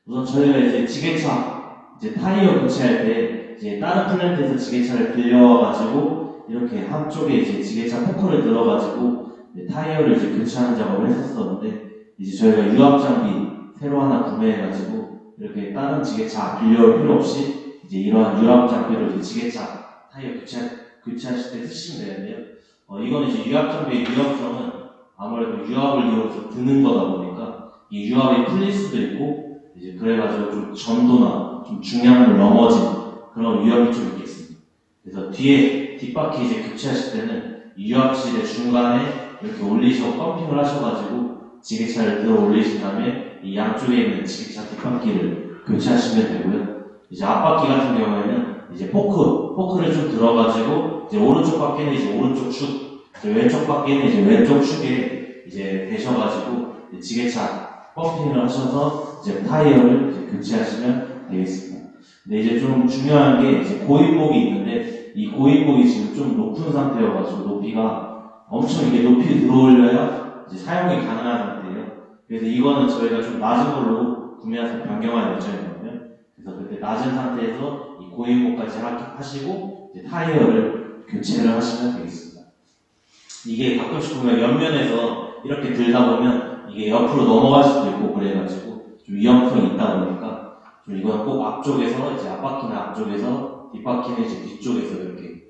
우선 저희가 이제 지게차, 이제 타이어 교체할 때, 이제 다른 플랜트에서 지게차를 빌려와가지고, 이렇게 한쪽에 이제 지게차 포크를 들어가지고, 타이어를 이제 교체하는 작업을 했었었는데, 이제 저희가 유압 장비 새로 하나 구매해가지고, 이렇게 다른 지게차 빌려올 필요 없이, 이제 이러한 유압 장비를 이제 지게차 타이어 교체하실 때 쓰시면 되는데요. 이건 이제 유압 장비의 유압성은 아무래도 유압을 이용해서 드는 거다 보니까, 이 유압이 풀릴 수도 있고, 이제 그래가지고 좀 전도나 좀 중량을 넘어진 그런 위험이 좀 있겠습니다. 그래서 뒷바퀴 이제 교체하실 때는 이 유압실의 중간에 이렇게 올리셔 펌핑을 하셔가지고 지게차를 들어 올리신 다음에 이 양쪽에 있는 지게차 뒷바퀴를 교체하시면 되고요. 이제 앞바퀴 같은 경우에는 이제 포크를 좀 들어가지고 이제 오른쪽 바퀴는 이제 오른쪽 축, 왼쪽 바퀴는 이제 왼쪽 축에 이제 대셔가지고 이제 지게차 펌핑을 하셔서 이제 타이어를 이제 교체하시면 되겠습니다. 근데 이제 좀 중요한 게 이제 고인목이 있는데 이 고인목이 지금 좀 높은 상태여가지고 높이가 엄청 이게 높이 들어올려야 이제 사용이 가능한 상태예요. 그래서 이거는 저희가 좀 낮은 걸로 구매해서 변경할 예정이거든요. 그래서 그때 낮은 상태에서 이 고인목까지 하시고 이제 타이어를 교체를 하시면 되겠습니다. 이게 가끔씩 보면 옆면에서 이렇게 들다 보면 이게 옆으로 넘어갈 수도 있고 그래가지고 좀 위험성이 있다 보니까 좀 이건 꼭 앞쪽에서 이제 앞바퀴는 앞쪽에서 뒷바퀴는 이제 뒤쪽에서 이렇게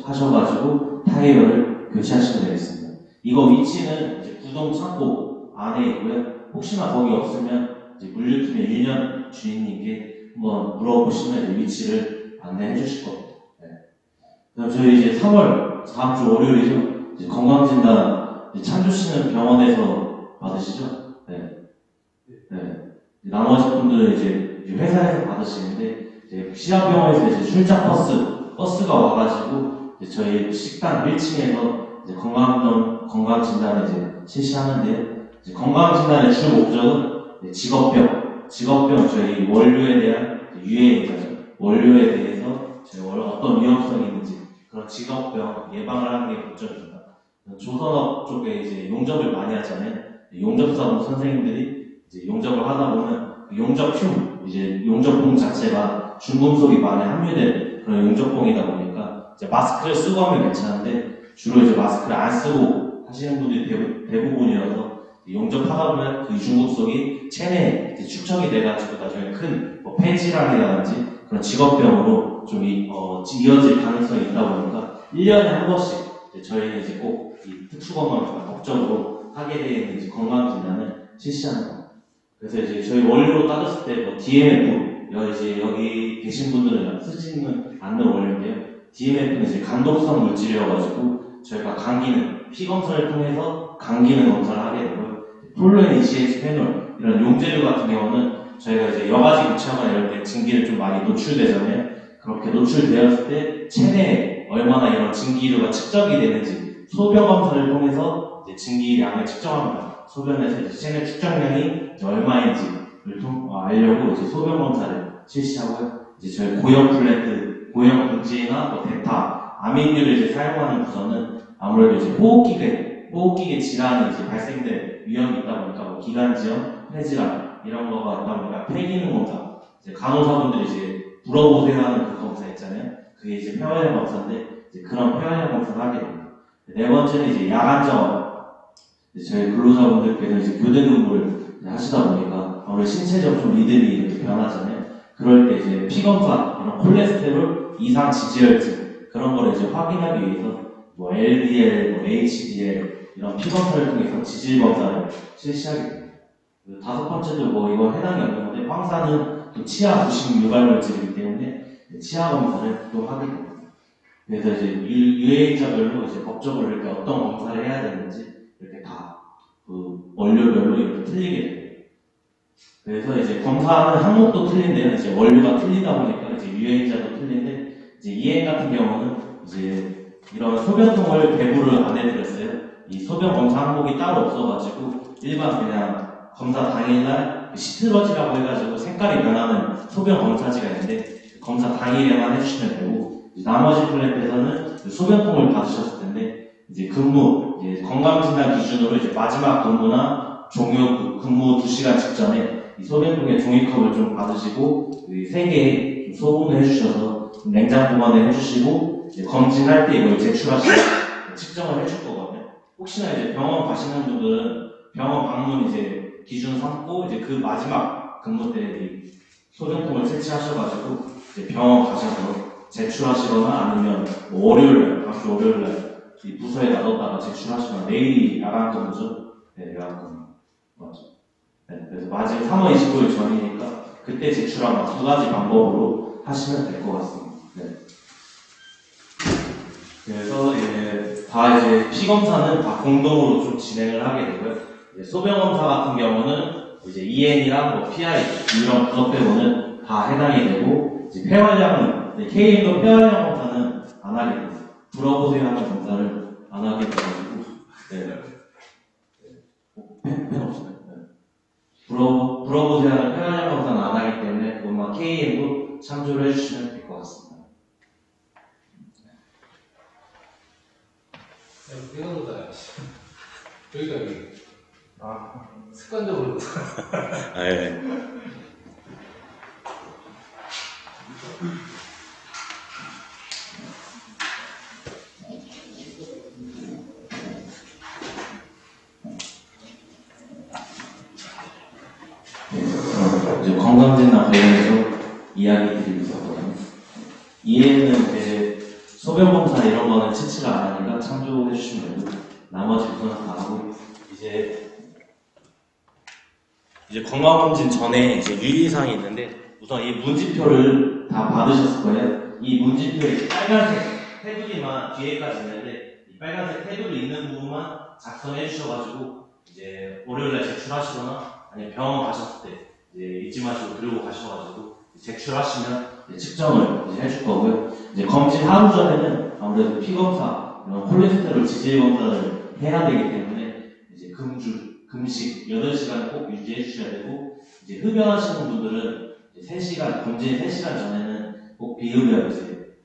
하셔가지고 타이어를 교체하시면 되겠습니다. 이거 위치는 이제 구동 창고 안에 있고요. 혹시나 거기 없으면 이제 물류팀의 1년 주인님께 한번 물어보시면 이제 위치를 안내해 주실 겁니다. 네. 그럼 저희 이제 3월 다음 주 월요일이죠. 이제 건강진단 찬주 씨는 병원에서 받으시죠? 네. 네. 나머지 분들은 이제 회사에서 받으시는데, 이제 시합병원에서 이제 출장 버스가 와가지고, 이제 저희 식당 1층에서 이제 건강진단을 이제 실시하는데요. 이제 건강진단의 주 목적은 직업병 저희 원료에 대한 유해인자죠. 원료에 대해서 저희 어떤 위험성이 있는지, 그런 직업병 예방을 하는 게 목적입니다. 조선업 쪽에 이제 용접을 많이 하잖아요. 용접사무 선생님들이 이제 용접을 하다 보면 용접흉, 이제 용접봉 자체가 중금속이 많이 함유된 그런 용접봉이다 보니까 이제 마스크를 쓰고 하면 괜찮은데 주로 이제 마스크를 안 쓰고 하시는 분들이 대부분이어서 용접하다 보면 그 중금속이 체내에 축적이 돼가지고 나중에 큰 폐질환이라든지 그런 직업병으로 좀 이어질 가능성이 있다 보니까 1년에 한 번씩 저희는 이제 꼭 이 특수건강 법적으로 하게 되어 있는 이제 건강진단을 실시하는 겁니다. 그래서 이제 저희 원료로 따졌을 때 DMF, 이제 여기 계신 분들은 쓰지는 않는 원료인데요. DMF는 이제 간독성 물질이어가지고 저희가 감기는 피 검사를 통해서 감기는 검사를 하게 되고요. 폴로엔 ECH 페놀 이런 용재료 같은 경우는 저희가 이제 여가지 교체하거나 이럴 때 증기를 좀 많이 노출되잖아요. 그렇게 노출되었을 때 체내에 얼마나 이런 증기류가 측정이 되는지 소변 검사를 통해서 이제 증기량을 측정합니다. 소변에서 이제 체내 측정량이 이제 얼마인지를 알려고 이제 소변 검사를 실시하고요. 이제 저희 고형 플랜트, 고형 분지나 데타, 아민류를 이제 사용하는 부서는 아무래도 이제 호흡기계 질환이 이제 발생될 위험이 있다 보니까 기관지염, 폐질환 이런 거가 있다 보니까 폐기능 검사, 이제 간호사분들이 이제 물어보세요 하는 그 검사 있잖아요. 그게 이제 폐활량 검사인데 이제 그런 폐활량 검사를 하게 됩니다. 네 번째는 이제 야간 작업. 저희 근로자분들께서 이제 교대 근무를 하시다 보니까 아무래도 신체적 좀 리듬이 이렇게 변하잖아요. 그럴 때 이제 피 검사, 이런 콜레스테롤, 이상 지지혈증 그런 거를 이제 확인하기 위해서 LDL, HDL 이런 피 검사를 통해서 지질 검사를 실시하게 됩니다. 5번째도 이거 해당이 없는 건데 황사는 또 치아 부식 유발물질이기 때문에 치아 검사를 또 하게 됩니다. 그래서 이제 유해인자별로 이제 법적으로 이렇게 어떤 검사를 해야 되는지 이렇게 다 그 원료별로 이렇게 틀리게 돼요. 그래서 이제 검사하는 항목도 틀린데요. 이제 원료가 틀리다 보니까 이제 유해인자도 틀린데 이제 이행 같은 경우는 이제 이런 소변통을 배부를 안 해드렸어요. 이 소변 검사 항목이 따로 없어가지고 일반 그냥 검사 당일날 시트러지라고 해가지고 색깔이 변하는 소변 검사지가 있는데 검사 당일에만 해주시면 되고 나머지 플랜트에서는 소변통을 받으셨을 텐데 이제 건강진단 기준으로 이제 마지막 근무나 종료 근무 2시간 직전에 이 소변통에 종이컵을 좀 받으시고 세 개 소분을 해주셔서 냉장 보관을 해주시고 이제 검진할 때 이걸 제출하시면 측정을 해줄 거거든요. 혹시나 이제 병원 가시는 분들은 병원 방문 이제 기준 삼고 이제 그 마지막 근무 때 이 소변통을 채취하셔가지고 이제 병원 가셔서 제출하시거나 아니면 뭐 월요일날, 다음 주 월요일날 이 부서에 놔뒀다가 제출하시거나 내일이 야간 근무죠. 네, 야간 근무. 맞죠. 네, 그래서 마지막 3월 25일 전이니까 그때 제출한 두 가지 방법으로 하시면 될 것 같습니다. 네. 그래서 다 이제 피 검사는 다 공동으로 좀 진행을 하게 되고요. 소변 검사 같은 경우는 이제 EN이랑 뭐 PI 이런 부서 빼고는 다 해당이 되고 이제 폐활량은 KM도 폐활량 검사는 안 하게 됩니다. 불어보세요 하는 검사를 안 하게 돼가지고 펜 없어요. 불어보세요 하는 폐활량 검사는 안 하기 때문에 그것만 KM도 참조를 해주시면 될 것 같습니다. 이거보다 여기가 습관적으로 네. 이제 건강진단 관련해서 이야기 드리고 있었거든요. 이해는 이제 소변 검사 이런 거는 채취를 안 하니까 참조해 주시면 되고 나머지 부분은 다 하고 이제 건강검진 전에 이제 유의사항이 있는데 우선 이 문진표를 다 받으셨을 거예요. 이 문진표에 빨간색 테두리만 뒤에까지 있는데 이 빨간색 테두리 있는 부분만 작성해 주셔가지고 이제 월요일날 제출하시거나 아니면 병원 가셨을 때 이제 잊지 마시고 들고 가셔가지고 제출하시면 이제 측정을 이제 해줄 거고요. 이제 검진 하루 전에는 아무래도 피 검사, 이런 콜레스테롤 지질 검사를 해야 되기 때문에 이제 금식 8시간 꼭 유지해 주셔야 되고 이제 흡연하시는 분들은 이제 3시간, 검진 3시간 전에는 꼭 비흡연 이제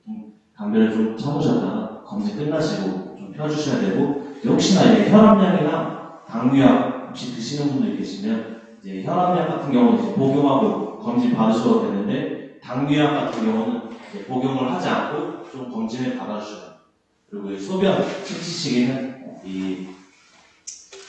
담배를 좀 쳐보셨다가 검진 끝나시고 좀 펴주셔야 되고 혹시나 이제 혈압약이나 당뇨약 혹시 드시는 분들이 계시면 이제 혈압약 같은 경우는 이제 복용하고 검진 받으셔도 되는데 당뇨약 같은 경우는 이제 복용을 하지 않고 좀 검진을 받아주셔야 돼요. 그리고 이 소변 채취 시기는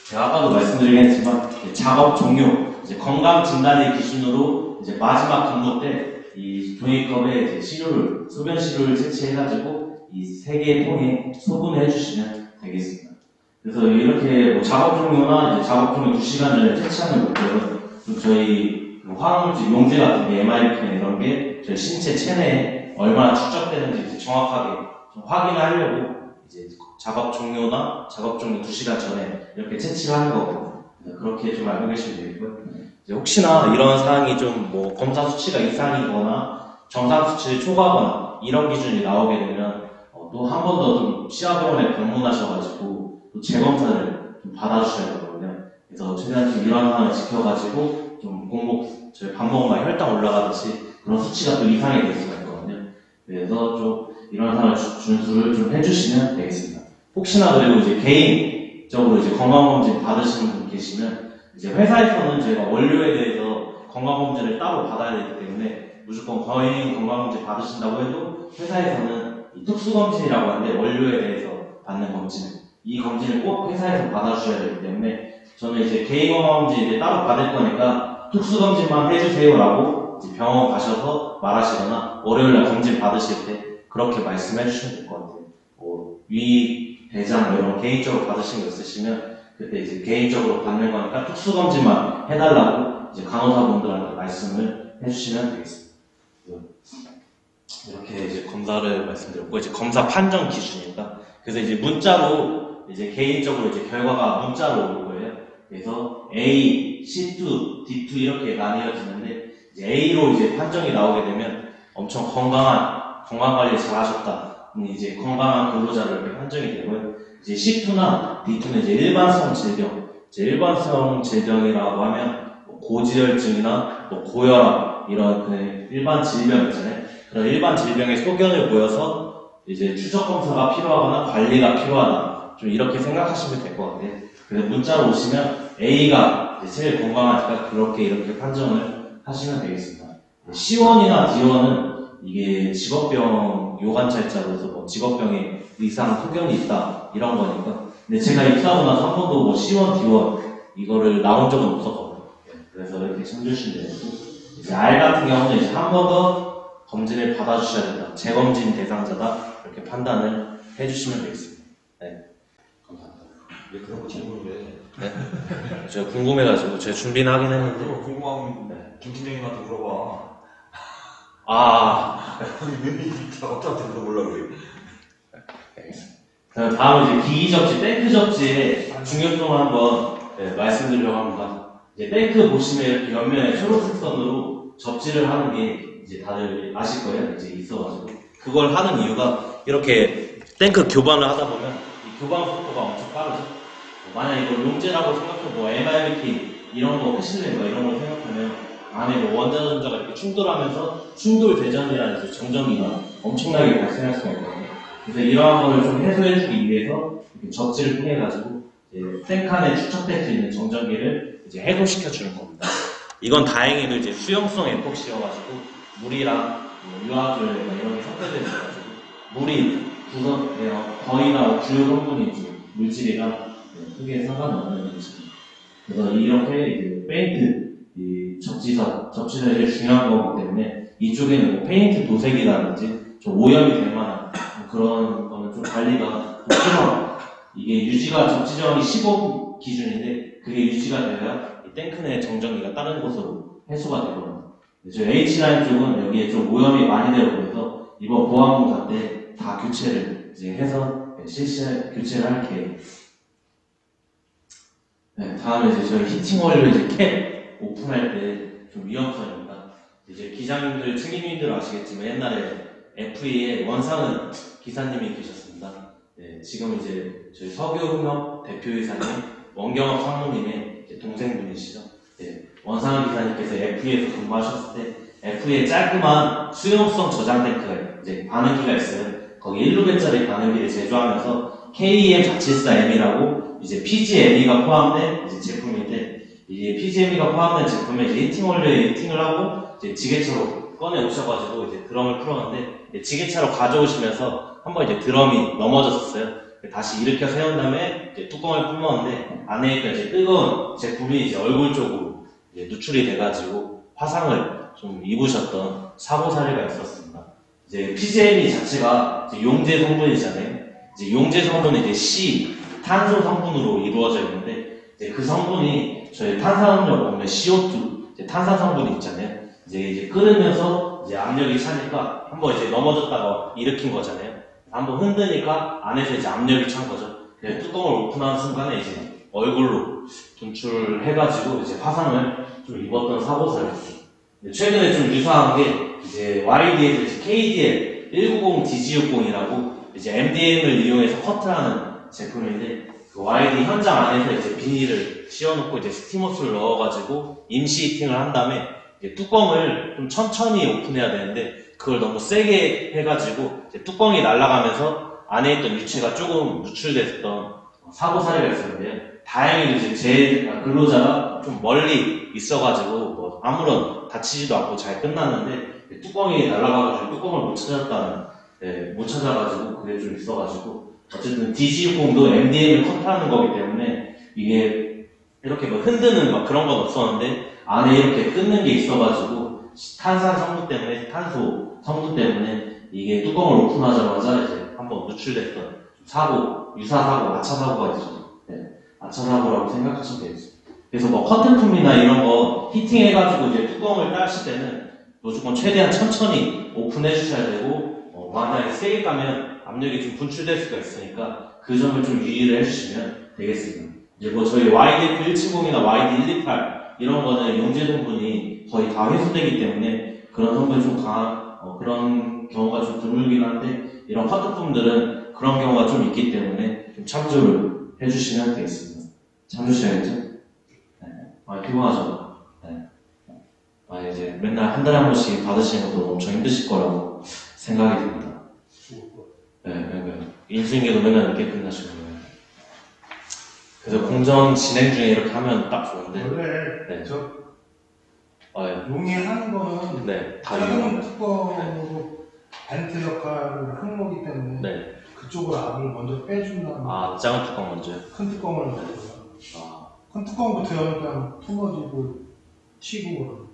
제가 아까도 말씀드리긴 했지만 작업 종료, 이제 건강 진단을 기준으로 이제 마지막 근무 때 이 종이컵에 이제 소변 시료를 채취해가지고 이 3개의 통에 소분해 주시면 되겠습니다. 그래서 이렇게 뭐 작업 종료나 이제 작업 종료 2시간 전에 채취하는 것들은 좀 저희 화학물질 용제 같은 게 MIBK 이런 게 저희 신체 체내에 얼마나 축적되는지 이제 정확하게 좀 확인하려고 이제 작업 종료나 작업 종료 2시간 전에 이렇게 채취를 하는 거고 그렇게 좀 알고 계시면 되겠고요. 이제 혹시나 이런 사항이 좀 뭐 검사 수치가 이상이거나 정상 수치를 초과하거나 이런 기준이 나오게 되면 또 한 번 더 좀 치아병원에 방문하셔가지고 또 재검사를 좀 받아주셔야 되거든요. 그래서 최대한 좀 이런 상황을 지켜가지고 좀 저희 밥 먹으면 혈당 올라가듯이 그런 수치가 또 이상이 될 수가 있거든요. 그래서 좀 이런 상황을 준수를 좀 해주시면 되겠습니다. 혹시나 그리고 이제 개인적으로 이제 건강검진 받으시는 분 계시면 이제 회사에서는 저희가 원료에 대해서 건강검진을 따로 받아야 되기 때문에 무조건 개인 건강검진 받으신다고 해도 회사에서는 이 특수검진이라고 하는데 원료에 대해서 받는 검진 이 검진을 꼭 회사에서 받아주셔야 되기 때문에 저는 이제 개인 건강검진 이제 따로 받을 거니까 특수검진만 해주세요라고 이제 병원 가셔서 말하시거나 월요일날 검진 받으실 때 그렇게 말씀해 주시면 될 것 같아요. 위, 대장 이런 개인적으로 받으신 거 있으시면 그때 이제 개인적으로 받는 거니까 특수검진만 해달라고 이제 간호사분들한테 말씀을 해주시면 되겠습니다. 이렇게 이제 검사를 말씀드렸고 이제 검사 판정 기준입니다. 그래서 이제 문자로 이제 개인적으로 이제 결과가 문자로 올 거예요. 그래서 A, C2, D2 이렇게 나뉘어지는데 이제 A로 이제 판정이 나오게 되면 엄청 건강 관리 잘 하셨다. 이제 건강한 근로자로 이렇게 판정이 되고요. 이제 C2나 D2는 이제 일반성 질병. 이제 일반성 질병이라고 하면 뭐 고지혈증이나 뭐 고혈압 이런 그 일반 질병 있잖아요. 그런 일반 질병의 소견을 보여서 이제 추적 검사가 필요하거나 관리가 필요하다. 좀 이렇게 생각하시면 될 것 같아요. 그래서 문자로 오시면 A가 이제 제일 건강하니까 그렇게 이렇게 판정을 하시면 되겠습니다. C1이나 D1은 이게 직업병 요관찰자로 해서 뭐 직업병에 의상 소견이 있다 이런 거니까. 근데 제가 입사하고 나서 한 번도 뭐 C1, D1 이거를 나온 적은 없었거든요. 그래서 이렇게 참조하시면 되고, 이제 R 같은 경우는 이제 한 번 더 검진을 받아주셔야 된다. 재검진 대상자다. 이렇게 판단을 해주시면 되겠습니다. 네. 감사합니다. 왜 그런 거 질문을 해? 네. 제가 궁금해가지고 제가 준비는 하긴 했는데. 그럼 궁금하면 김 팀장님한테 물어봐. 아니 왜 어떻게 물어보려고 그래? 알겠습니다. 다음은 이제 기기 접지, 탱크 접지의 중요성을 한번 말씀드리려고 합니다. 이제 탱크 보시면 이렇게 옆면에 초록색 선으로 접지를 하는 게 이제 다들 아실 거예요. 이제 있어가지고. 그걸 하는 이유가 이렇게 탱크 교반을 하다 보면 이 교반 속도가 엄청 빠르죠. 만약 이걸 용제라고 생각하고 뭐 MIBK 이런 거 패실레인가 이런 걸 생각하면 안에 뭐 원자전자가 이렇게 충돌하면서 충돌 대전이라는 이제 정전기가 엄청나게 발생할 수가 있거든요. 그래서 이러한 거를 좀 해소해주기 위해서 이렇게 접지를 통해 가지고 탱크 안에 축적될 수 있는 정전기를 이제 해소시켜 주는 겁니다. 이건 다행히도 이제 수용성 에폭시여가지고 물이랑 뭐 유화질 이런 게 섞여져 있어가지고 물이 거의나 주요 성분인지 물질이랑 크게 상관없는 것입니다. 그래서 이렇게 이제 페인트 이 접지가 제일 중요한 거기 때문에 이쪽에는 뭐 페인트 도색이라든지 좀 오염이 될 만한 그런 거는 좀 관리가 좀 필요합니다. 이게 유지가 접지점이 15 기준인데 그게 유지가 되어야 이 탱크 내 정전기가 다른 곳으로 해소가 되거든요. 저희 H라인 쪽은 여기에 좀 오염이 많이 되고 그래서 이번 보안공사 때 다 교체를 이제 해서 교체를 할 계획. 네, 다음에 이제 저희 히팅 원료 이제 캡 오픈할 때 좀 위험성입니다. 이제 기장님들, 책임님들 아시겠지만 옛날에 FE에 원상은 기사님이 계셨습니다. 네, 지금 이제 저희 석유흥업 대표이사님, 원경업 상무님의 동생분이시죠. 네, 원상은 기사님께서 FE에서 근무하셨을 때 FE에 깔끔한 수용성 저장 탱크가 이제 반응기가 있어요. 거기 1루벤짜리 반응기를 제조하면서 KEM474M이라고 이제 PGME가 포함된 이제 제품인데, 이게 PGME가 포함된 제품에 이제 히팅 원료에 히팅을 하고 이제 지게차로 꺼내 오셔가지고 이제 드럼을 풀었는데, 지게차로 가져오시면서 한번 이제 드럼이 넘어졌었어요. 다시 일으켜 세운 다음에 이제 뚜껑을 뿜었는데 안에 있던 이제 뜨거운 제품이 이제 얼굴 쪽으로 이제 누출이 돼가지고 화상을 좀 입으셨던 사고 사례가 있었습니다. 이제 PGME 자체가 이제 용제 성분이잖아요. 이제 용제 성분은 이제 C, 탄소 성분으로 이루어져 있는데, 이제 그 성분이 저희 탄산음료 보면 CO2, 이제 탄산 성분이 있잖아요. 이제 끓으면서 이제 압력이 차니까 한번 이제 넘어졌다가 일으킨 거잖아요. 한번 흔드니까 안에서 이제 압력이 찬 거죠. 그래서 뚜껑을 오픈하는 순간에 이제 얼굴로 분출해가지고 이제 화상을 좀 입었던 사고 사례였죠. 최근에 좀 유사한 게 이제 YD에서 KDL 190DG60이라고 이제 MDM을 이용해서 커트하는 제품인데, 그 YD 현장 안에서 이제 비닐을 씌워놓고 이제 스티머스를 넣어가지고 임시 히팅을 한 다음에 이제 뚜껑을 좀 천천히 오픈해야 되는데 그걸 너무 세게 해가지고 이제 뚜껑이 날아가면서 안에 있던 유체가 조금 누출됐던 사고 사례가 있었는데요. 다행히 이제 제 근로자가 좀 멀리 있어가지고 뭐 아무런 다치지도 않고 잘 끝났는데, 뚜껑이 날아가가지고 뚜껑을 못 찾았다는, 못 찾아가지고 그게 좀 있어가지고, 어쨌든 DG60도 MDM을 커트하는 거기 때문에 이게 이렇게 뭐 흔드는 막 그런 건 없었는데 안에 이렇게 끊는 게 있어가지고 탄산 성분 때문에, 탄소 성분 때문에 이게 뚜껑을 오픈하자마자 이제 한번 누출됐던 사고, 유사사고, 아차사고가 있죠. 아차사고라고 생각하시면 되겠습니다. 그래서 뭐 커튼품이나 이런 거 히팅해가지고 이제 뚜껑을 따실 때는 무조건 최대한 천천히 오픈해 주셔야 되고, 만약에 세게 까면 압력이 좀 분출될 수가 있으니까 그 점을 좀 유의를 해주시면 되겠습니다. 이제 뭐 저희 YD170이나 YD128 이런 거는 용제 성분이 거의 다 회수되기 때문에 그런 성분이 좀 강한, 그런 경우가 좀 드물긴 한데, 이런 커튼품들은 그런 경우가 좀 있기 때문에 좀 참조를 해주시면 되겠습니다. 참조하셔야겠죠? 네. 피곤하죠? 네. 이제 맨날 한 달에 한 번씩 받으시는 것도 엄청 힘드실 거라고 생각이 듭니다. 네, 인수인계도 맨날 늦게 끝나시고. 그래서 공정 진행 중에 이렇게 하면 딱 좋은데. 원래 네. 저 예. 용이하는 거는 네, 다 작은 이용합니다. 뚜껑으로 벤트 역할을 하는 거기 때문에 네. 그쪽으로 압을 먼저 빼준 다음에 아, 작은 뚜껑 먼저요? 큰 뚜껑을 넣고요. 아, 큰 뚜껑부터 열니까 투머지고 튀고 그러고.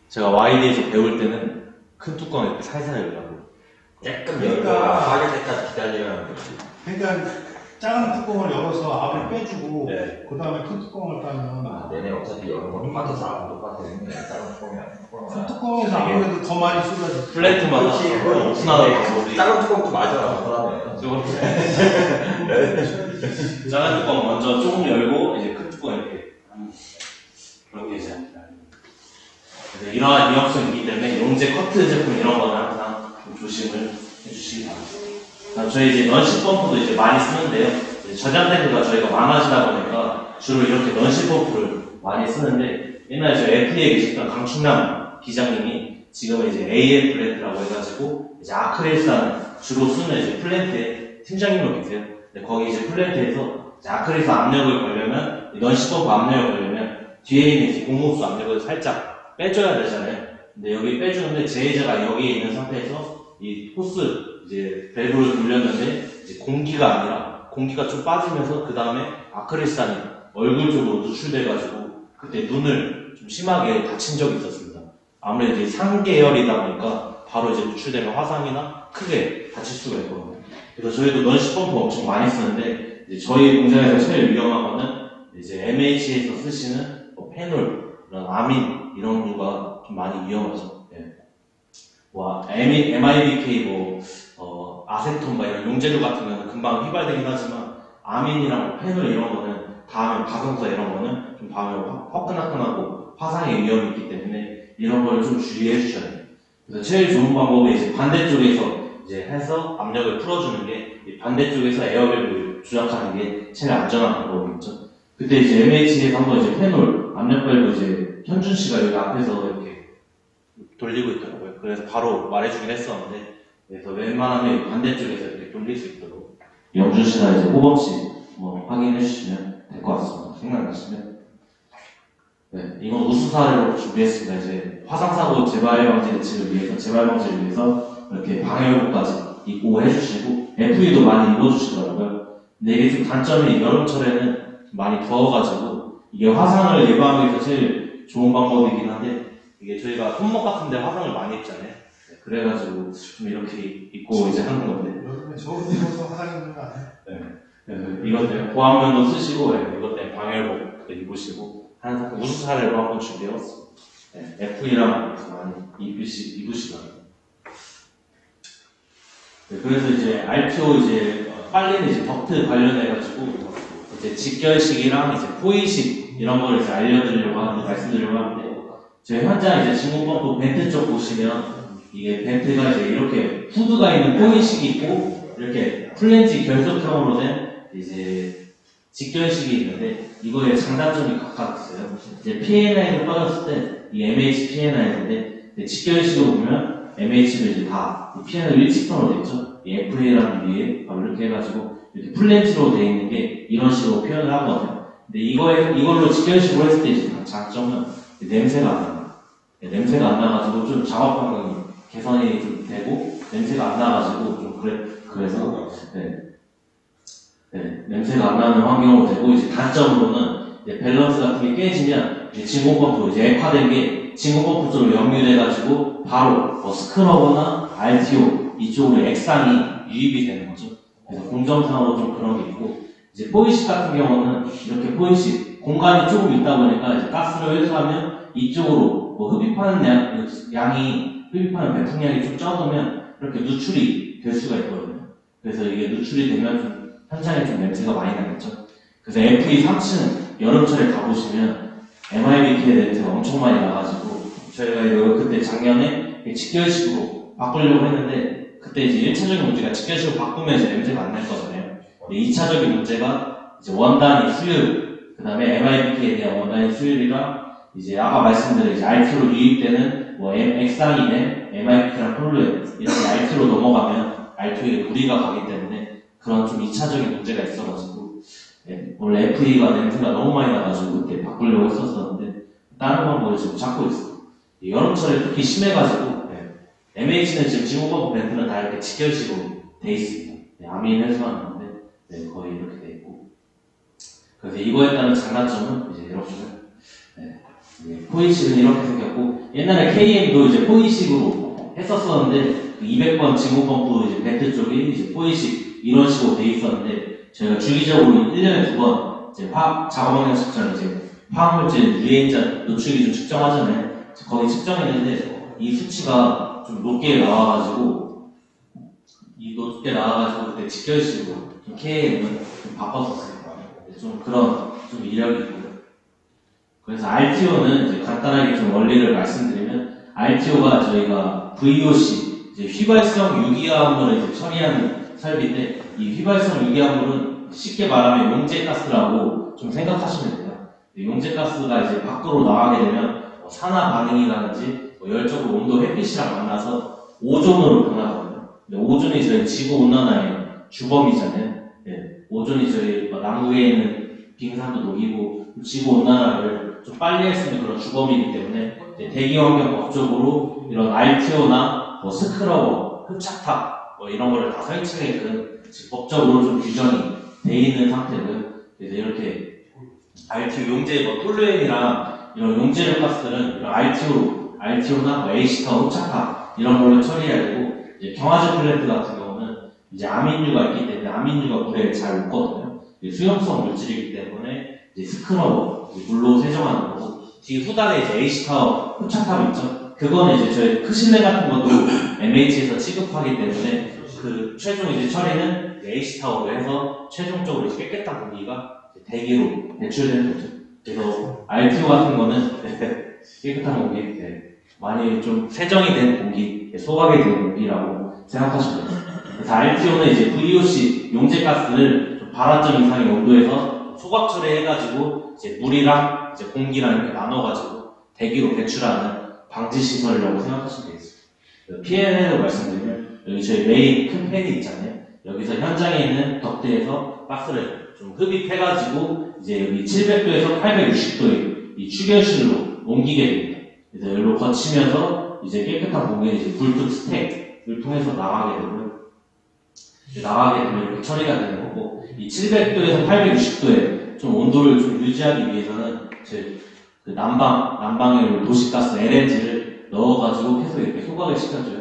제가 YD에서 배울 때는 큰 뚜껑 이렇게 살살 열라고. 조금 그러니까. 열고 하게 때까지 기다리면 되지. 그러니까 작은 뚜껑을 열어서 압을 빼주고 네. 그 다음에 큰 뚜껑을 따면 아, 내내 어차피 여는 건 똑같아서 안 똑같았는데 작은 뚜껑이 큰 뚜껑에서 아무래도 더 많이 쏟아져. 플랜트마다 오픈하는 방법이. 작은 뚜껑도 맞아. 그다음에 조금 작은 뚜껑 먼저 조금 열고 이제 큰 뚜껑 이렇게 하는 그런 게 이제 그래서 이러한 위험성이 있기 때문에 용제 커트 제품 이런 거는 항상 좀 조심을 해주시기 바랍니다. 그다음 저희 이제 넌시 펌프도 이제 많이 쓰는데요. 이제 저장 탱크가 저희가 많아지다 보니까 주로 이렇게 넌시 펌프를 많이 쓰는데 옛날에 저 FE에 계셨던 강충남 기장님이 지금은 이제 AL 플랜트라고 해가지고 이제 아크릴산 주로 쓰는 이제 플랜트에 팀장님으로 계세요. 근데 거기 이제 플랜트에서 이제 아크릴산 압력을 걸려면 넌시 펌프 압력을 걸려면 뒤에 있는 이제 공급수 압력을 살짝 빼줘야 되잖아요. 근데 여기 빼주는데 제이자가 여기에 있는 상태에서 이 호스 이제 밸브를 돌렸는데 이제 공기가 아니라 공기가 좀 빠지면서 그 다음에 아크릴산이 얼굴 쪽으로 누출돼가지고 그때 눈을 좀 심하게 다친 적이 있었습니다. 아무래도 이제 상계열이다 보니까 바로 이제 누출되면 화상이나 크게 다칠 수가 있거든요. 그래서 저희도 넌시 펌프 엄청 많이 쓰는데 이제 저희 공장에서 제일 위험한 거는 이제 MH에서 쓰시는 뭐 페놀, 이런 아민 이런 류가 좀 많이 위험하죠. 예. 뭐 MIBK 아세톤 이런 용재료 같은 경우는 금방 휘발되긴 하지만 아민이랑 뭐 페놀 이런 거는 닿으면 가성사 이런 거는 좀 닿으면 화끈화끈하고 화상의 위험이 있기 때문에 이런 걸 좀 주의해 주셔야 돼요. 그래서 제일 좋은 방법이 이제 반대쪽에서 이제 해서 압력을 풀어주는 게 반대쪽에서 에어밸브 조작하는 게 제일 안전한 방법이겠죠. 그때 이제 MH에서 한번 이제 페놀 압력 밸브 이제 현준 씨가 여기 앞에서 이렇게 돌리고 있더라고요. 그래서 바로 말해주긴 했었는데, 그래서 웬만하면 반대쪽에서 이렇게 돌릴 수 있도록 영준 씨나 이제 호범 씨 확인해 주시면 될 것 같습니다. 생각나시면. 네, 이건 우수 사례로 준비했습니다. 이제 화상사고 재발 방지 대책을 위해서, 재발 방지를 위해서 이렇게 방해복까지 입고 해주시고, FE도 많이 입어주시더라고요. 근데 이게 좀 단점이 여름철에는 좀 많이 더워가지고, 이게 화상을 예방하기 위해서 제일 좋은 방법이긴 한데, 이게 저희가 손목 같은데 화상을 많이 입잖아요. 네, 그래가지고 좀 이렇게 입고 이제 하는 건데. 여름에 저옷 입어서 화상 입는 거 아니에요? 네. 이것 때문에 보안면도 쓰시고, 네, 이것 때문에 방열복 입으시고, 한 우수 사례로 한번 준비해왔습니다. 네, FE랑 많이 입으시더라고요. 네, 그래서 이제 RTO 이제 빨리는 이제 덕트 관련해가지고 이제 직결식이랑 이제 포이식 이런 걸 이제 알려드리려고 하는데 말씀드리려고 하는데 저희 현장 이제 진공펌프 벤트 쪽 보시면 이게 벤트가 이제 이렇게 후드가 있는 포이식이 있고 이렇게 플랜지 결속형으로 된 이제 직결식이 있는데 이거의 장단점이 각각 있어요. 이제 P&I로 빠졌을 때 이 MH P&I인데 직결식으로 보면 MH는 이제 다 P&I 일직선으로 되어 있죠. 이 FA라는 위에 이렇게 해가지고 이렇게 플랜지로 되어 있는 게 이런 식으로 표현을 하거든요. 근데 이걸로 직결식으로 했을 때 이제 장점은 냄새가 안 나요. 냄새가 안 나가지고 좀 작업 환경이 개선이 좀 되고 냄새가 안 나가지고 좀 그래서 냄새가 안 나는 환경으로 되고 이제 단점으로는 이제 밸런스 같은 게 깨지면 이제 진공펌프 이제 액화된 게 진공펌프 쪽으로 역류돼가지고 바로 스크러버나 RTO 이쪽으로 액상이 유입이 되는 거죠. 그래서 공정상으로 좀 그런 게 있고 이제 포이식 같은 경우는 이렇게 포이식 공간이 조금 있다 보니까 이제 가스를 회수하면 이쪽으로 흡입하는 양이 흡입하는 배풍량이 좀 적으면 이렇게 누출이 될 수가 있거든요. 그래서 이게 누출이 되면 좀 현장에 좀 냄새가 많이 나겠죠. 그래서 FE 3층 여름철에 가보시면 MIBK 냄새가 엄청 많이 나가지고 저희가 이거 그때 작년에 직결식으로 바꾸려고 했는데 그때 이제 1차적인 문제가 직결식으로 바꾸면 이제 냄새가 안 날 거잖아요. 근데 2차적인 문제가 이제 원단위 수율, 그 다음에 MIBK에 대한 원단위 수율이랑 이제 아까 말씀드린 이제 RT로 유입되는 액상이네, MIBK랑 폴루에 이렇게 RT로 넘어가면 RTO에 무리가 가기 때문에 그런 좀 2차적인 문제가 있어가지고 원래 FE가 냄새가 너무 많이 나가지고 그때 바꾸려고 했었었는데 다른 방법을 지금 찾고 있어. 여름철에 특히 심해가지고 MH는 지금 지목법 밴드는 다 이렇게 직결식으로 돼 있습니다. 아민 해소하는 건데 거의 이렇게 돼 있고. 그래서 이거에 따른 장단점은 이제 이렇게 포이식은 이렇게 생겼고 옛날에 KM도 이제 포이식으로 했었었는데 그 200번 지목 펌프 이제 밴드 쪽이 이제 포이식 이런 식으로 돼 있었는데 저희가 주기적으로 1년에 2번 이제 화학 작업환경 측정 이제 화학물질 유해인자 노출 기준 측정하잖아요. 거기 측정했는데 이 수치가 좀 높게 나와가지고 그때 직결식으로 좀 KM은 좀 바꿨었어요. 좀 그런 좀 이력이 있고요. 그래서 RTO는 이제 간단하게 좀 원리를 말씀드리면 RTO가 저희가 VOC 이제 휘발성 유기화합물을 이제 처리하는 설비인데 이 휘발성 유기화합물은 쉽게 말하면 용제가스라고 좀 생각하시면 돼요. 용제가스가 이제 밖으로 나가게 되면 산화 반응이라든지 열적으로 온도 햇빛이랑 만나서 오존으로 변하거든요. 오존이 저희 지구 온난화의 주범이잖아요. 오존이 저희 남극에 있는 빙산도 녹이고 지구 온난화를 좀 빨리 할 수 있는 그런 주범이기 때문에 대기환경 법적으로 이런 RTO나 스크러버, 흡착탑 이런 거를 다 설치하게끔 법적으로 좀 규정이 돼 있는 상태고요. 그래서 이렇게 RTO 용제 톨루엔이랑 이런 용제력 가스들은 이런 RTO나 A시터, 흡착탑 이런 걸로 처리해야 되고 경화제 플랜트 같은 경우는 이제 아민류가 있기 때문에 아민류가 물에 잘 녹거든요. 수용성 물질이기 때문에 이제 스크러버, 물로 세정하는 거고 뒤에 후단에 이제 A시터 흡착탑 있죠. 그거는 이제 저희 크실레 같은 것도 MH에서 취급하기 때문에 그 최종 이제 처리는 A시터로 해서 최종적으로 이제 깨끗한 공기가 대기로 배출되는 거죠. 그래서 RTO 같은 거는 깨끗한 공기, 많이 좀 세정이 된 공기, 소각이 된 공기라고 생각하시면 돼요. 그래서 RTO는 이제 VOC 용제가스를 좀 발화점 이상의 온도에서 소각 처리해가지고 이제 물이랑 이제 공기랑 이렇게 나눠가지고 대기로 배출하는 방지 시설이라고 생각하시면 되겠습니다. PNL로 말씀드리면 여기 저희 메인 큰 팬이 있잖아요. 여기서 현장에 있는 덕트에서 가스를 좀 흡입해가지고 이제 여기 700도에서 860도의 이 추결실로 옮기게 됩니다. 그래서 여기로 거치면서 이제 깨끗한 공기는 이제 불뚝 스택을 통해서 나가게 되고요. 나가게 되면 이렇게 처리가 되는 거고 이 700도에서 860도에 좀 온도를 좀 유지하기 위해서는 그 난방에 도시가스 LNG를 넣어가지고 계속 이렇게 소각을 시켜줘요.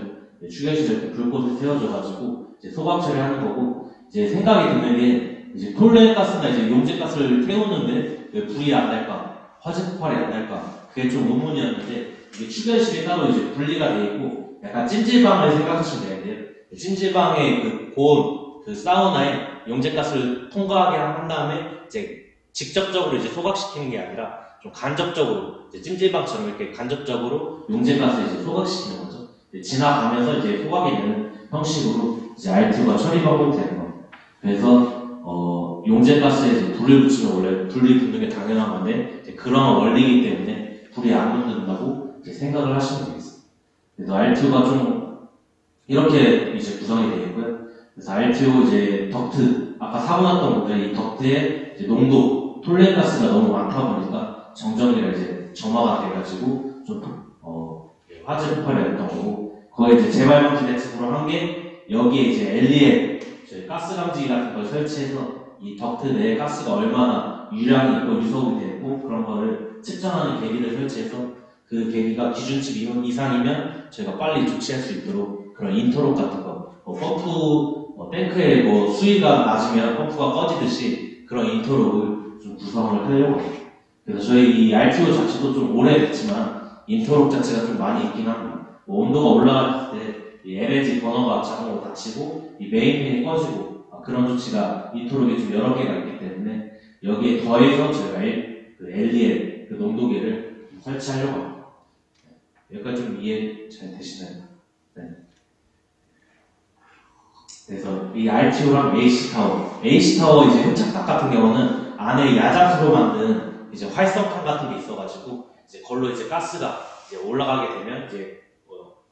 추결실에 이렇게 불꽃을 세워줘가지고 이제 소각 처리하는 거고 이제 생각이 드는 게 이제 톨루엔 가스나 이제 용제 가스를 태우는데 왜 불이 안 날까? 화재 폭발이 안 날까? 그게 좀 의문이었는데 이게 추결실이 따로 이제 분리가 돼 있고 약간 찜질방을 생각하시면 되는데요. 찜질방에 그 고온, 그 사우나에 용제가스를 통과하게 한 다음에 이제 직접적으로 이제 소각시키는 게 아니라 좀 간접적으로 이제 찜질방처럼 이렇게 간접적으로 용제가스를 이제 소각시키는 거죠. 지나가면서 이제 소각이 되는 형식으로 이제 RTO가 처리 방법이 되는 겁니다. 그래서 용제가스에 이제 불을 붙이면 원래 불이 붙는 게 당연한 건데 이제 그런 원리이기 때문에 불이 안 붙는다고 이제 생각을 하시면 되겠습니다. 그래서 RTO가 좀 이렇게 이제 구성이 되어 있고요. 그래서 RTO 이제 덕트, 아까 사고 났던 건데 이 덕트의 이제 농도, 톨루엔 가스가 너무 많다 보니까 정전기가 이제 점화가 돼가지고 좀 화재 폭발이 됐던 거고 거기에 이제 재발방 기대책으로 한 게 여기에 이제 LED 가스 감지기 같은 걸 설치해서 이 덕트 내에 가스가 얼마나 유량이 있고 유속이 되고 그런 거를 측정하는 계기를 설치해서 그 계기가 기준치 이상이면 저희가 빨리 조치할 수 있도록 그런 인터롭 같은 거, 펌프 탱크에 수위가 낮으면 펌프가 꺼지듯이 그런 인터롭을 좀 구성을 하려고 해요. 그래서 저희 이 RTO 자체도 좀 오래됐지만 인터롭 자체가 좀 많이 있긴 합니다. 온도가 올라갈 때 이 LNG 버너가 자동으로 닫히고 이 메인 팬이 꺼지고 그런 조치가 인터롭에 좀 여러 개가 있기 때문에 여기에 더해서 저희가 그 LDL 그 농도계를 설치하려고 합니다. 여기까지 좀 이해 잘 되시나요? 네. 그래서 이 RTO랑 A시타워 이제 흡착탑 같은 경우는 안에 야자수로 만든 이제 활성탄 같은 게 있어가지고 이제 걸로 이제 가스가 이제 올라가게 되면 이제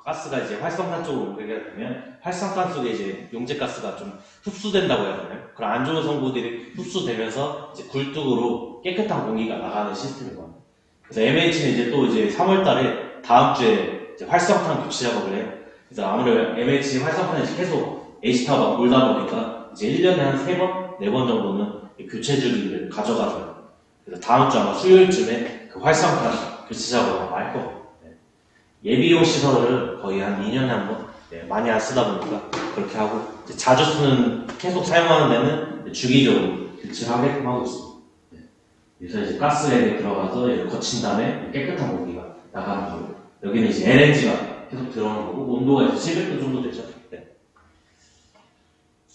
가스가 이제 활성탄 쪽으로 옮기게 되면 활성탄 속에 이제 용제가스가 좀 흡수된다고 해야 되나요? 그런 안 좋은 성분들이 흡수되면서 이제 굴뚝으로 깨끗한 공기가 나가는 시스템이거든요. 그래서 MH는 이제 또 이제 3월달에 다음 주에 이제 활성탄 교체 작업을 해요. 그래서 아무래도 MH 활성탄이 이제 계속 H타워가 돌다 보니까 이제 1년에 한 3번, 4번 정도는 교체 주기를 가져가줘요. 그래서 다음 주 아마 수요일쯤에 그 활성탄 교체 작업을 아마 할 거예요. 예비용 시설을 거의 한 2년에 한 번 많이 안 쓰다 보니까 그렇게 하고 이제 자주 쓰는 계속 사용하는 데는 주기적으로 교체를 하게끔 하고 있습니다. 그래서 이제 가스에 들어가서 이렇게 거친 다음에 깨끗한 공기가 나가는 거고 여기는 이제 LNG가 계속 들어오는 거고 온도가 이제 700도 정도 되죠.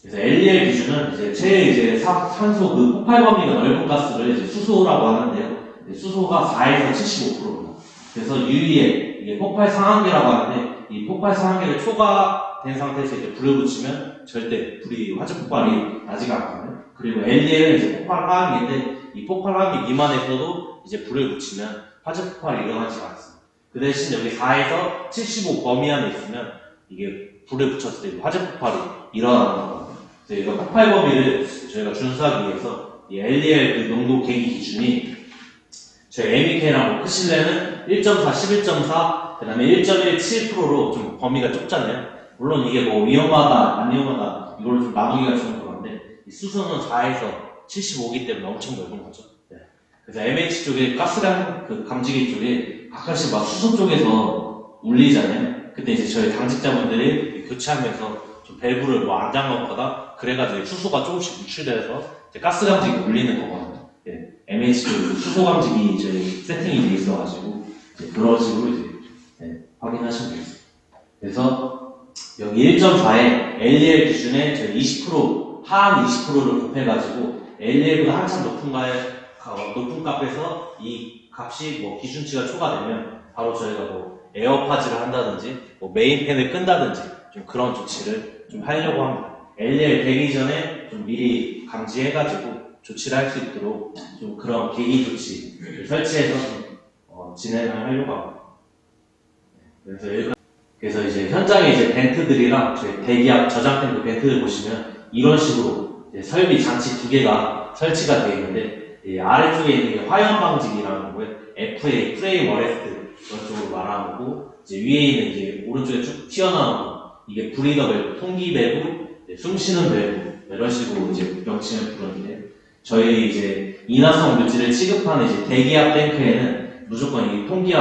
그래서 LEL 기준은 이제 제일 이제 산소 그 폭발 범위가 넓은 가스를 이제 수소라고 하는데요. 수소가 4에서 75%입니다. 그래서 유의에 이게 폭발 상한계라고 하는데 이 폭발 상한계를 초과된 상태에서 이제 불을 붙이면 절대 불이 화재 폭발이 나지가 않거든요. 그리고 LEL은 이제 폭발 하한계인데 이 폭발 하한계 미만에서도 이제 불을 붙이면 화재 폭발이 일어나지가 않습니다. 그 대신 여기 4에서 75 범위 안에 있으면 이게 불을 붙였을 때 화재 폭발이 일어나는 거거든요. 그래서 이거 폭발 범위를 저희가 준수하기 위해서 이 LEL 그 농도 계기 기준이 저희 MEK랑 크실레는 1.4, 11.4, 그 다음에 1.17%로 좀 범위가 좁잖아요. 물론 이게 뭐 위험하다, 안 위험하다, 이걸로 좀 나누기가 좀 그런데, 이 수소는 4에서 75기 때문에 엄청 넓은 거죠. 네. 그래서 MH 쪽에 가스랑 그 감지기 쪽에 가끔씩 막 수소 쪽에서 울리잖아요. 그때 이제 저희 당직자분들이 교체하면서 좀 밸브를 뭐 안 잠갔거나, 그래가지고 수소가 조금씩 유출돼서 이제 가스 감지기 울리는 거거든요. 네. MH 쪽 수소 감지기 저희 세팅이 돼 있어가지고, 이제 그런 식으로 이제 확인하시면 되겠습니다. 그래서 여기 1.4에 LEL 기준에 저희 20% 하한 20%를 곱해가지고 LEL보다 한참 높은 값에서 이 값이 뭐 기준치가 초과되면 바로 저희가 뭐 에어파지를 한다든지 뭐 메인팬을 끈다든지 좀 그런 조치를 좀 하려고 합니다. LEL 되기 전에 좀 미리 감지해가지고 조치를 할 수 있도록 좀 그런 계기 조치 설치해서 좀 진행을 하려고 합니다. 그래서 이제 현장에 이제 벤트들이랑 저희 대기압 저장 탱크 벤트를 보시면 이런 식으로 이제 설비 장치 두 개가 설치가 되어 있는데 이 아래쪽에 있는 게 화염 방지기라는 거고요. FA, 프레임 어레스트 이런 쪽으로 말하는 거고 이제 위에 있는 이제 오른쪽에 쭉 튀어나오는 거 이게 브리더 밸브, 통기 밸브, 숨 쉬는 밸브 이런 식으로 이제 명칭을 부르는데 저희 이제 인화성 물질을 취급하는 이제 대기압 탱크에는 무조건 이 통기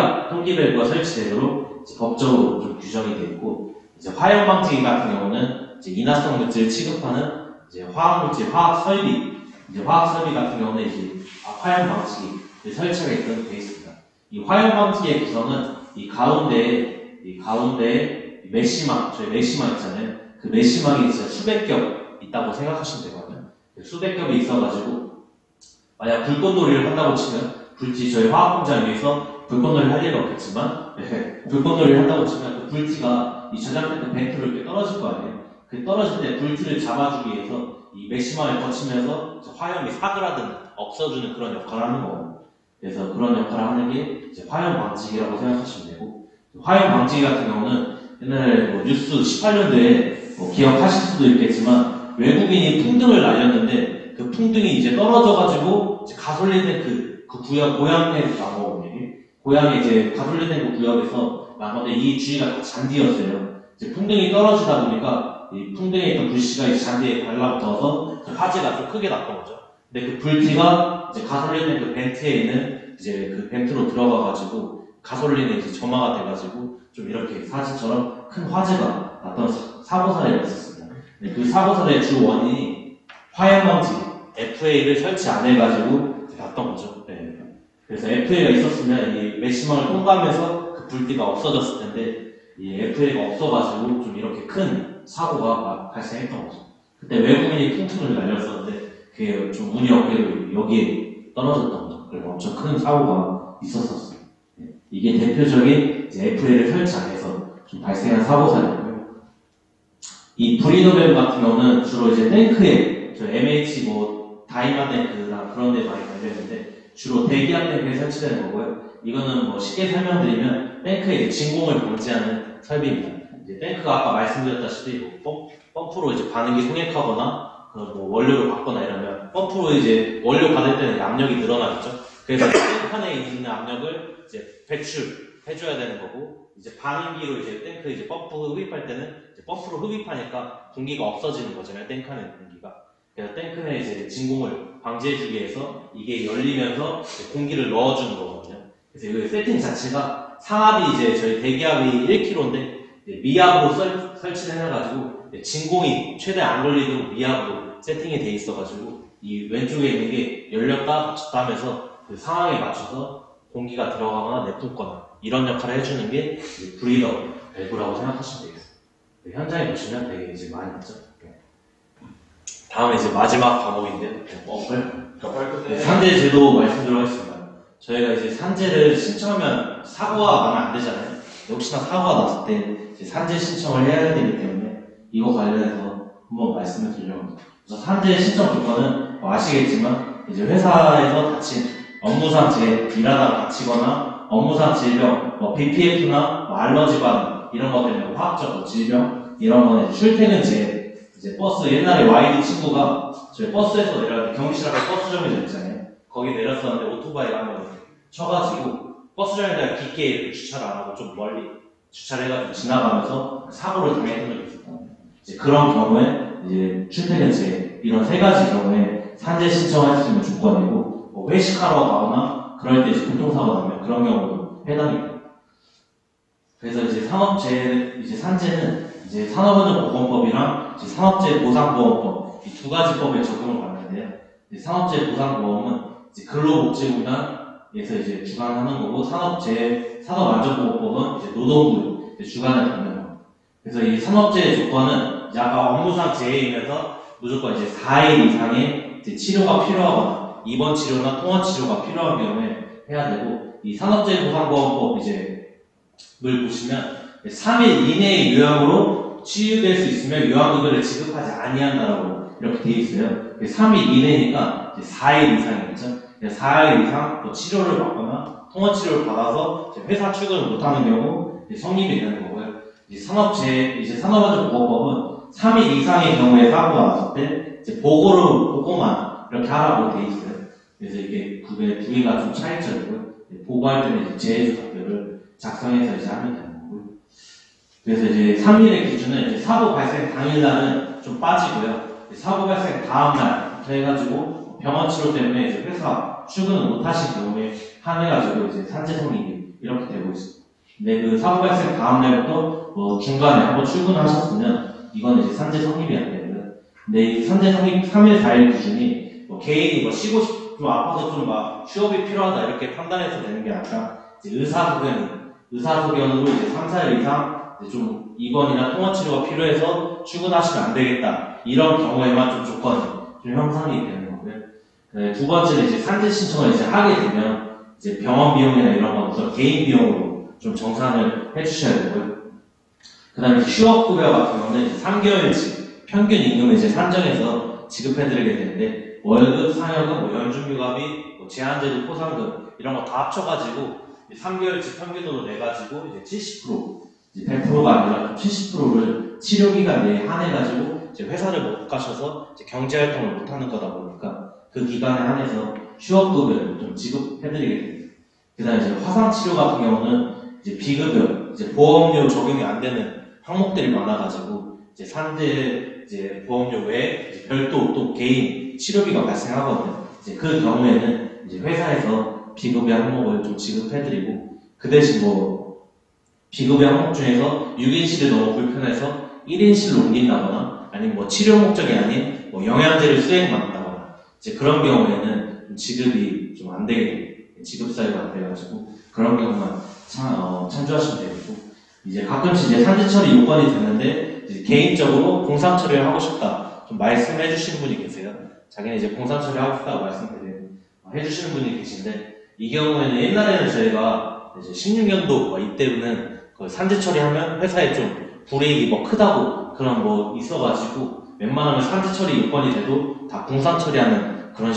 밸브가 설치되도록 법적으로 좀 규정이 되어 있고, 이제 화염 방지기 같은 경우는 이제 인화성 물질을 취급하는 이제 화학 물질, 화학 설비 같은 경우는 이제 화염 방지기 설치가 있도록 되어 있습니다. 이 화염 방지기의 구성은 이 가운데에 메시막, 저희 메시막 있잖아요. 그 메시막이 진짜 수백 겹 있다고 생각하시면 되거든요. 수백 겹이 있어가지고 만약 불꽃놀이를 한다고 치면 불티 저희 화학 공장에서 불꽃놀이를 할 일은 없겠지만 불꽃놀이를 한다고 치면 그 불티가 이 저장된 벤트로 이렇게 떨어질 거 아니에요. 그 떨어질 때 불티를 잡아주기 위해서 이 메시망을 거치면서 화염이 사그라든 없어주는 그런 역할을 하는 거거든요. 그래서 그런 역할을 하는 게 이제 화염 방지기라고 생각하시면 되고, 화염 방지기 같은 경우는 옛날에 뭐 뉴스 18년도에 뭐 기억하실 수도 있겠지만 외국인이 풍등을 날렸는데 그 풍등이 이제 떨어져가지고 이제 가솔린 탱크 그 구역 고향에서 나온 거거든요. 고향에 이제 가솔린 탱크 구역에서 나온 건데 이 주위가 다 잔디였어요. 이제 풍등이 떨어지다 보니까 이 풍등에 있던 불씨가 이 잔디에 달라붙어서 화재가 좀 크게 났던 거죠. 근데 그 불티가 이제 가솔린 탱크 벤트에 있는 이제 그 벤트로 들어가가지고 가솔린에 이제 점화가 돼가지고 좀 이렇게 사진처럼 큰 화재가 났던 사고 사례가 있었습니다. 근데 그 사고 사례의 주 원인이 화염 방지 FA를 설치 안 해가지고 났던 거죠. 네. 그래서 FA가 있었으면 이 메시망을 통과하면서 그 불띠가 없어졌을 텐데 이 FA가 없어가지고 좀 이렇게 큰 사고가 발생했던 거죠. 그때 외국인이 풍등을 날렸었는데 그게 좀 운이 없게도 여기에 떨어졌던 거죠. 그리고 엄청 큰 사고가 있었었어요. 네. 이게 대표적인 FA를 설치 안 해서 좀 발생한 사고 사례고요. 이 브리더 밸브 같은 경우는 주로 이제 탱크에 저 MH 뭐 다이마 탱크나 그런 데 많이 달려있는데 주로 대기압 탱크에 설치되는 거고요. 이거는 뭐 쉽게 설명드리면 탱크의 진공을 방지하는 설비입니다. 이제 탱크가 아까 말씀드렸다시피 뭐 펌프로 이제 반응이 성액하거나 뭐 원료를 받거나 이러면 펌프로 이제 원료 받을 때는 압력이 늘어나겠죠. 그래서 탱크판에 있는 압력을 이제 배출해줘야 되는 거고, 이제 반응기로 이제 탱크 이제 펌프 흡입할 때는 이제 펌프로 흡입하니까 공기가 없어지는 거잖아요. 탱크 안에 있는 공기가. 그래서 탱크 내에 이제 진공을 방지해주기 위해서 이게 열리면서 이제 공기를 넣어주는 거거든요. 그래서 이 세팅 자체가 상압이 이제 저희 대기압이 1kg인데 미압으로 설치를 해놔가지고 진공이 최대 안 걸리도록 미압으로 세팅이 돼 있어가지고 이 왼쪽에 있는 게 열렸다 닫혔다 하면서 그 상황에 맞춰서 공기가 들어가거나 내뿜거나 이런 역할을 해주는 게 브리더 밸브라고 생각하시면 되겠어요. 현장에 보시면 되게 이제 많이 있죠. 다음에 이제 마지막 과목인데요. 산재 제도 말씀드리도록 하겠습니다. 저희가 이제 산재를 신청하면 사고가 나면 안 되잖아요. 혹시나 사고가 났을 때 이제 산재 신청을 해야 되기 때문에 이거 관련해서 한번 말씀을 드리려고 합니다. 그래서 산재 신청 조건은 뭐 아시겠지만 이제 회사에서 다친 업무상 일하다가 다치거나 업무상 질병, 뭐 BPF나 뭐 알러지 반응 이런 것 때문에 화학적 뭐 질병 이런 거는 이제 출퇴근제 이제 버스 옛날에 YD 친구가 저희 버스에서 내려갈 때 경기실 앞에 버스 정류장 있잖아요. 거기 내렸었는데 오토바이가 한번 쳐가지고 버스 정류장에 깊게 이렇게 주차를 안 하고 좀 멀리 주차를 해가지고 지나가면서 사고를 당했던 적이 있었거든요. 이제 그런 경우에 이제 출퇴근제 이런 세 가지 경우에 산재 신청할 수 있는 조건이고 뭐 회식하러 가거나 그럴 때 이제 교통사고 나면 그런 경우도 해당이 돼요. 그래서 이제 이제 산재는 이제 산업안전보건법이랑 이제 산업재해보상보험법 이 두 가지 법에 적용을 받는데요. 이제 산업재해보상보험은 이제 근로복지공단에서 이제 주관하는 거고 산업안전보건법은 이제 노동부 이제 주관을 받는 겁니다. 그래서 이 산업재해 조건은 이제 아까 업무상 재해이면서 무조건 이제 4일 이상의 이제 치료가 필요하거나 입원 치료나 통원 치료가 필요한 경우에 해야 되고 이 산업재해보상보험법 을 보시면 3일 이내의 요양으로 치유될 수 있으면 요양급여를 지급하지 아니한다라고 이렇게 되어 있어요. 3일 이내니까 이제 4일 이상이겠죠. 4일 이상 뭐 치료를 받거나 통원 치료를 받아서 회사 출근을 못하는 경우 성립이 되는 거고요. 산업안전보건법은 3일 이상의 경우에 사고가 났을 때 이제 보고만 이렇게 하라고 되어 있어요. 그래서 이게 두 개가 좀 차이점이고요. 보고할 때는 이제 재해조사표를 작성해서 이제 하면 되는 거고요. 그래서 이제 3일의 기준은 이제 사고 발생 당일날은 좀 빠지고요. 사고 발생 다음날 해가지고 병원 치료 때문에 이제 회사 출근을 못 하신 경우에 한해가지고 이제 산재 성립이 이렇게 되고 있습니다. 근데 그 사고 발생 다음날부터 뭐 중간에 한번 출근하셨으면 이건 이제 산재 성립이 안 되고요. 근데 이 산재 성립 3일 4일 기준이 뭐 개인이 뭐 쉬고 좀 아파서 좀 막 휴업이 필요하다 이렇게 판단해서 되는 게 아니라 이제 의사소견으로 이제 3, 4일 이상 이제 좀 입원이나 통원치료가 필요해서 출근하시면 안 되겠다. 이런 경우에만 좀 조건이 좀 형성이 되는 거고요. 두 번째는 이제 산재 신청을 이제 하게 되면 이제 병원 비용이나 이런 건 우선 개인 비용으로 좀 정산을 해주셔야 되고요. 그 다음에 휴업급여 같은 경우는 이제 3개월치 평균 임금을 이제 산정해서 지급해드리게 되는데 월급, 상여금, 뭐 연중휴가비, 뭐 제한제도 포상금 이런 거 다 합쳐가지고 3개월치 평균으로 내가지고 이제 70% 이제 100%가 아니라 70%를 치료기간 내에 한해가지고 이제 회사를 못 가셔서 이제 경제활동을 못 하는 거다 보니까 그 기간에 한해서 휴업급여를 좀 지급해드리게 됩니다. 그 다음에 이제 화상치료 같은 경우는 이제 비급여, 이제 보험료 적용이 안 되는 항목들이 많아가지고 이제 산재 이제 보험료 외에 이제 별도 또 개인 치료비가 발생하거든요. 이제 그 경우에는 이제 회사에서 비급여 항목을 좀 지급해드리고 그 대신 뭐 비급여 항목 중에서 6인실을 너무 불편해서 1인실로 옮긴다거나 아니면 뭐 치료 목적이 아닌 뭐 영양제를 수행받는다거나 이제 그런 경우에는 좀 지급이 좀 안 되게 돼요. 지급 사유가 안 돼가지고 그런 경우만 참조하시면 되고 이제 가끔씩 이제 산재 처리 요건이 되는데 이제 개인적으로 공상 처리를 하고 싶다 좀 말씀해 주시는 분이 계세요. 자기는 이제 공상 처리 하고 싶다고 해주시는 분이 계신데 이 경우에는 옛날에는 저희가 이제 16년도 이때는 그 산재 처리하면 회사에 좀 불이익이 뭐 크다고 그런 뭐 있어가지고 웬만하면 산재 처리 요건이 돼도 다 공상 처리하는 그런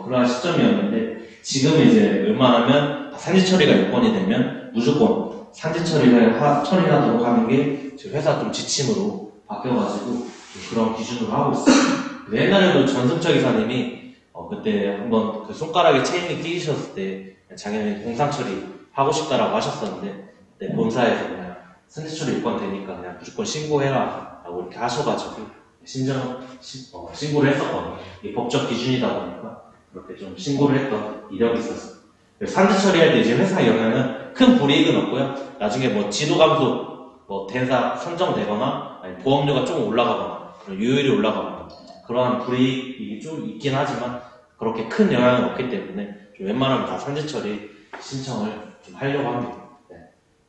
그런 시점이었는데 지금 이제 웬만하면 산재 처리가 요건이 되면 무조건 산재 처리하도록 하는 게 저희 회사 좀 지침으로 바뀌어가지고 그런 기준으로 하고 있습니다. 근데 옛날에도 전승철 기사님이 그때 한번 그 손가락에 체인이 끼이셨을 때 자기는 공상 처리 하고 싶다라고 하셨었는데 그때 본사에서 그냥 승지 처리 요건 되니까 그냥 무조건 신고해라 라고 이렇게 하셔가지고 신고를 했었거든요. 이게 법적 기준이다 보니까 그렇게 좀 신고를 했던 이력이 있었어요. 산지 처리할 때 이제 회사 영향은 큰 불이익은 없고요. 나중에 뭐 지도 감소, 뭐 대사 선정되거나 아니 보험료가 좀 올라가거나 그런 유율이 올라가거나 그러한 불이익이 좀 있긴 하지만 그렇게 큰 영향은 없기 때문에 좀 웬만하면 다 산지 처리 신청을 좀 하려고 합니다. 네.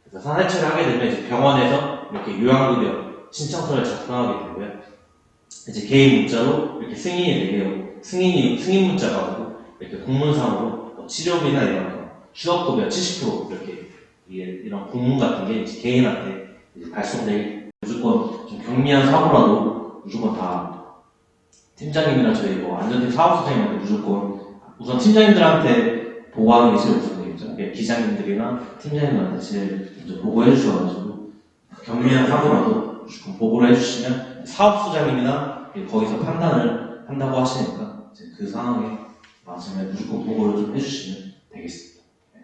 그래서 산지 처리 하게 되면 이제 병원에서 이렇게 요양급여 신청서를 작성하게 되고요. 이제 개인 문자로 이렇게 승인이 되게요. 승인 문자가 오고 이렇게 공문상으로 치료비나 이런 휴업급여 70% 이렇게 이런 공문 같은 게 이제 개인한테 이제 발송되게 무조건 좀 경미한 사고라도 무조건 다 팀장님이나 저희 뭐 안전팀 사업소장님한테 무조건 우선 팀장님들한테 보고하는 게 제일 우선이겠죠. 기장님들이나 팀장님한테 제일 먼저 보고해 주셔가지고 경미한 사고라도 무조건 보고를 해주시면 사업소장님이나 거기서 판단을 한다고 하시니까 이제 그 상황에 맞으면 무조건 보고를 좀 해주시면 되겠습니다. 네.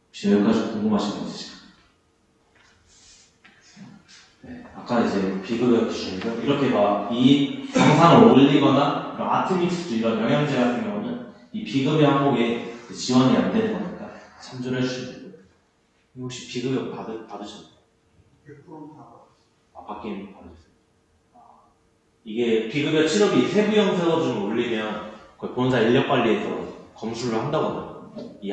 혹시 여기까지 궁금하신 거 있으실까요? 네. 아까 이제 비급여 기준이죠. 이렇게 막 이 영상을 올리거나 이런 아트믹스 이런 영양제 같은 경우는 이 비급여 항목에 지원이 안 되는 거니까 참조를 해주시면 되고요. 혹시 비급여 받으셨나요? 100% 다. 바뀐 받으셨어요? 이게 비급여 치료비 세부형 세서 좀 올리면 거의 본사 인력관리에서 검수를 한다고 하더라고요. 이